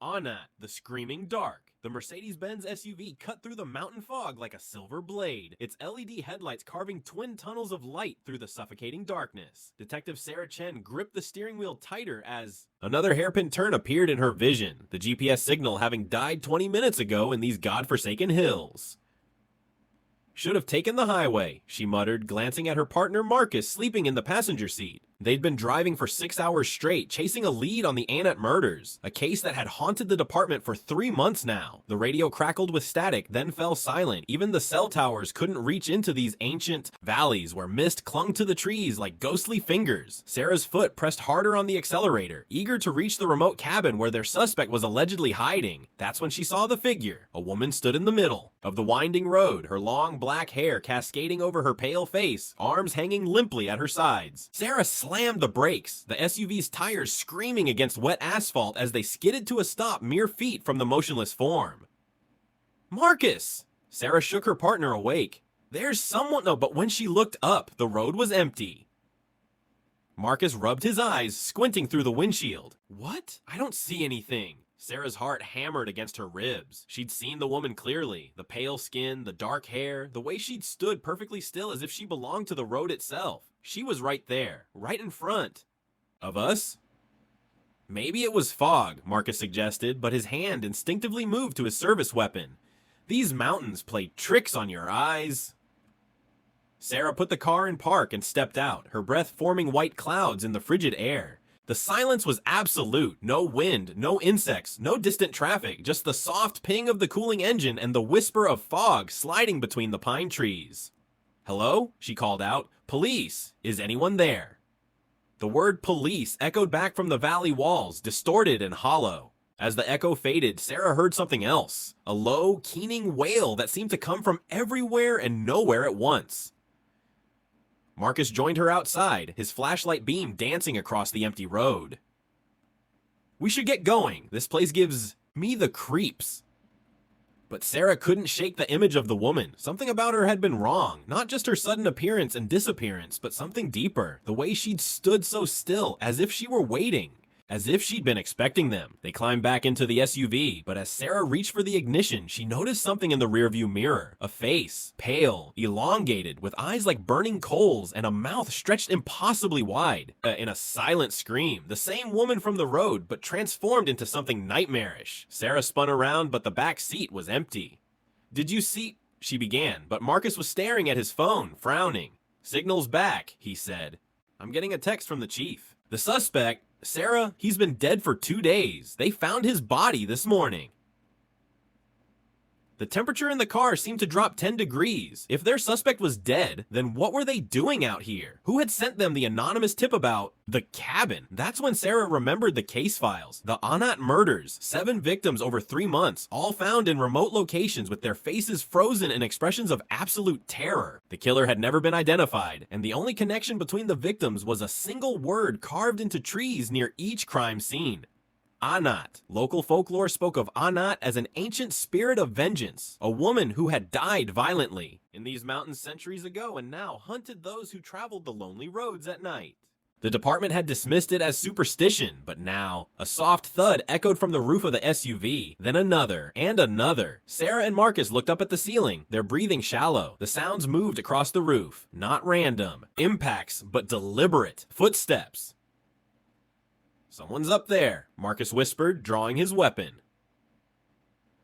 Aanat, the Screaming Dark. The Mercedes-Benz SUV cut through the mountain fog like a silver blade, its LED headlights carving twin tunnels of light through the suffocating darkness. Detective Sarah Chen gripped the steering wheel tighter as another hairpin turn appeared in her vision, the GPS signal having died 20 minutes ago in these godforsaken hills. "Should have taken the highway," she muttered, glancing at her partner Marcus sleeping in the passenger seat. They'd been driving for 6 hours straight, chasing a lead on the Aanat murders, a case that had haunted the department for 3 months now. The radio crackled with static, then fell silent. Even the cell towers couldn't reach into these ancient valleys where mist clung to the trees like ghostly fingers. Sarah's foot pressed harder on the accelerator, eager to reach the remote cabin where their suspect was allegedly hiding. That's when she saw the figure. A woman stood in the middle of the winding road, her long black hair cascading over her pale face, arms hanging limply at her sides. Sarah slammed the brakes, the SUV's tires screaming against wet asphalt as they skidded to a stop mere feet from the motionless form. "Marcus!" Sarah shook her partner awake. "There's someone—" No, but when she looked up, the road was empty. Marcus rubbed his eyes, squinting through the windshield. "What? I don't see anything." Sarah's heart hammered against her ribs. She'd seen the woman clearly. The pale skin, the dark hair, the way she'd stood perfectly still as if she belonged to the road itself. She was right there, right in front of us. "Maybe it was fog," Marcus suggested, but his hand instinctively moved to his service weapon. "These mountains play tricks on your eyes." Sarah put the car in park and stepped out, her breath forming white clouds in the frigid air. The silence was absolute. No wind, no insects, no distant traffic, just the soft ping of the cooling engine and the whisper of fog sliding between the pine trees. "Hello?" she called out. "Police! Is anyone there?" The word police echoed back from the valley walls, distorted and hollow. As the echo faded, Sarah heard something else. A low, keening wail that seemed to come from everywhere and nowhere at once. Marcus joined her outside, his flashlight beam dancing across the empty road. "We should get going. This place gives me the creeps." But Sarah couldn't shake the image of the woman. Something about her had been wrong. Not just her sudden appearance and disappearance, but something deeper. The way she'd stood so still, as if she were waiting. As if she'd been expecting them. They climbed back into the SUV, but as Sarah reached for the ignition, she noticed something in the rearview mirror. A face, pale, elongated, with eyes like burning coals and a mouth stretched impossibly wide. In a silent scream, the same woman from the road, but transformed into something nightmarish. Sarah spun around, but the back seat was empty. "Did you see—" she began, but Marcus was staring at his phone, frowning. "Signal's back," he said. "I'm getting a text from the chief. The suspect— Sarah, he's been dead for 2 days. They found his body this morning." The temperature in the car seemed to drop 10 degrees. If their suspect was dead, then what were they doing out here? Who had sent them the anonymous tip about the cabin? That's when Sarah remembered the case files. The Aanat murders, 7 victims over 3 months, all found in remote locations with their faces frozen in expressions of absolute terror. The killer had never been identified, and the only connection between the victims was a single word carved into trees near each crime scene. Aanat. Local folklore spoke of Aanat as an ancient spirit of vengeance, a woman who had died violently in these mountains centuries ago and now hunted those who traveled the lonely roads at night. The department had dismissed it as superstition, but now, a soft thud echoed from the roof of the SUV, then another, and another. Sarah and Marcus looked up at the ceiling, their breathing shallow. The sounds moved across the roof, not random. Impacts, but deliberate. Footsteps. "Someone's up there," Marcus whispered, drawing his weapon.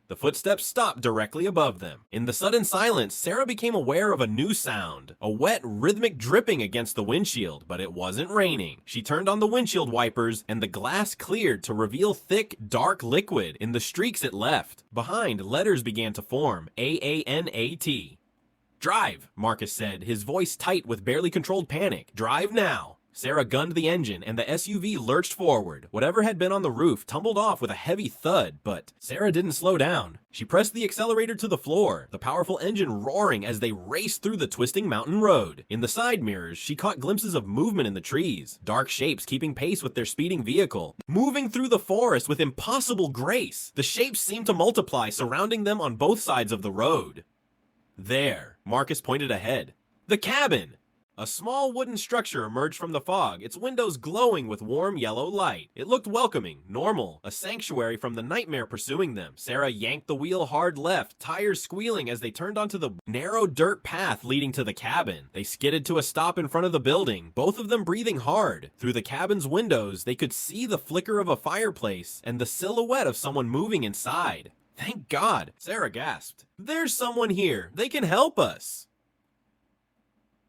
The footsteps stopped directly above them. In the sudden silence, Sarah became aware of a new sound, a wet, rhythmic dripping against the windshield, but it wasn't raining. She turned on the windshield wipers, and the glass cleared to reveal thick, dark liquid in the streaks it left. Behind, letters began to form, AANAT. "Drive," Marcus said, his voice tight with barely controlled panic. "Drive now." Sarah gunned the engine, and the SUV lurched forward. Whatever had been on the roof tumbled off with a heavy thud, but Sarah didn't slow down. She pressed the accelerator to the floor, the powerful engine roaring as they raced through the twisting mountain road. In the side mirrors, she caught glimpses of movement in the trees, dark shapes keeping pace with their speeding vehicle. Moving through the forest with impossible grace, the shapes seemed to multiply, surrounding them on both sides of the road. There, Marcus pointed ahead. The cabin! A small wooden structure emerged from the fog, its windows glowing with warm yellow light. It looked welcoming, normal, a sanctuary from the nightmare pursuing them. Sarah yanked the wheel hard left, tires squealing as they turned onto the narrow dirt path leading to the cabin. They skidded to a stop in front of the building, both of them breathing hard. Through the cabin's windows, they could see the flicker of a fireplace and the silhouette of someone moving inside. Thank God, Sarah gasped. There's someone here. They can help us.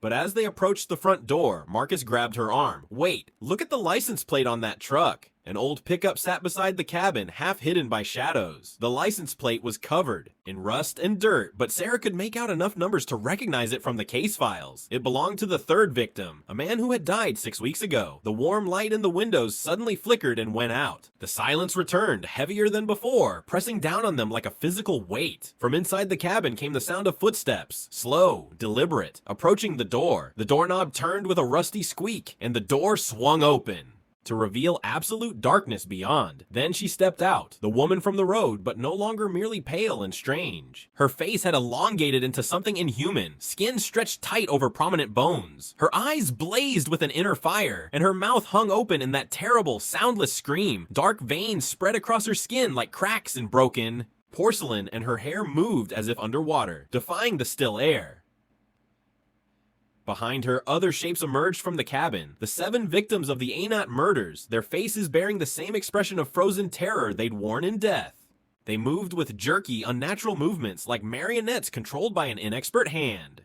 But as they approached the front door, Marcus grabbed her arm. Wait, look at the license plate on that truck. An old pickup sat beside the cabin, half hidden by shadows. The license plate was covered in rust and dirt, but Sarah could make out enough numbers to recognize it from the case files. It belonged to the third victim, a man who had died 6 weeks ago. The warm light in the windows suddenly flickered and went out. The silence returned, heavier than before, pressing down on them like a physical weight. From inside the cabin came the sound of footsteps, slow, deliberate, approaching the door. The doorknob turned with a rusty squeak, and the door swung open to reveal absolute darkness beyond. Then she stepped out, the woman from the road, but no longer merely pale and strange. Her face had elongated into something inhuman, skin stretched tight over prominent bones. Her eyes blazed with an inner fire, and her mouth hung open in that terrible, soundless scream. Dark veins spread across her skin like cracks in broken porcelain, and her hair moved as if underwater, defying the still air. Behind her, other shapes emerged from the cabin. The 7 victims of the Aanat murders, their faces bearing the same expression of frozen terror they'd worn in death. They moved with jerky, unnatural movements like marionettes controlled by an inexpert hand.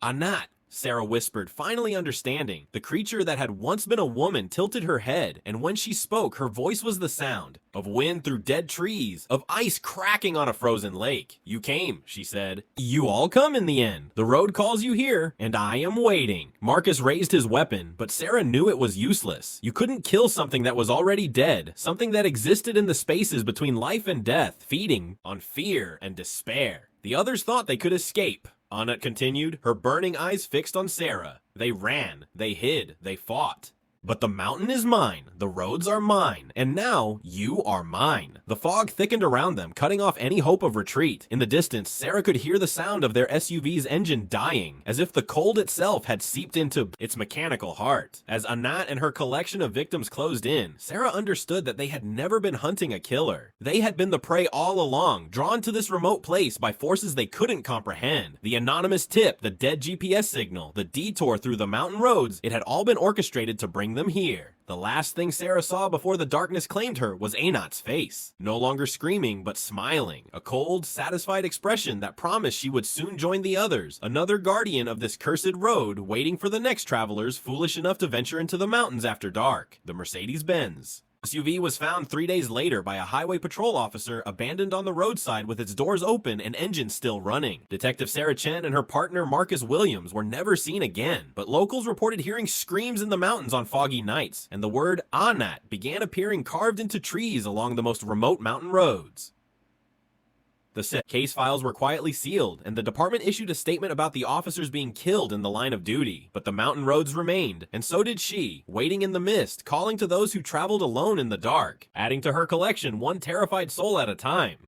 Aanat, Sarah whispered, finally understanding. The creature that had once been a woman tilted her head, and when she spoke, her voice was the sound of wind through dead trees, of ice cracking on a frozen lake. You came, she said. You all come in the end. The road calls you here, and I am waiting. Marcus raised his weapon, but Sarah knew it was useless. You couldn't kill something that was already dead, something that existed in the spaces between life and death, feeding on fear and despair. The others thought they could escape. Aanat continued, her burning eyes fixed on Sarah. They ran, they hid, they fought. But the mountain is mine, the roads are mine, and now you are mine. The fog thickened around them, cutting off any hope of retreat. In the distance, Sarah could hear the sound of their SUV's engine dying, as if the cold itself had seeped into its mechanical heart. As Aanat and her collection of victims closed in, Sarah understood that they had never been hunting a killer. They had been the prey all along, drawn to this remote place by forces they couldn't comprehend. The anonymous tip, the dead GPS signal, the detour through the mountain roads, it had all been orchestrated to bring them here. The last thing Sarah saw before the darkness claimed her was Aanat's face. No longer screaming, but smiling. A cold, satisfied expression that promised she would soon join the others. Another guardian of this cursed road, waiting for the next travelers foolish enough to venture into the mountains after dark. The Mercedes-Benz SUV was found 3 days later by a highway patrol officer, abandoned on the roadside with its doors open and engine still running. Detective Sarah Chen and her partner Marcus Williams were never seen again, but locals reported hearing screams in the mountains on foggy nights, and the word Aanat began appearing carved into trees along the most remote mountain roads. The case files were quietly sealed, and the department issued a statement about the officers being killed in the line of duty. But the mountain roads remained, and so did she, waiting in the mist, calling to those who traveled alone in the dark, adding to her collection one terrified soul at a time.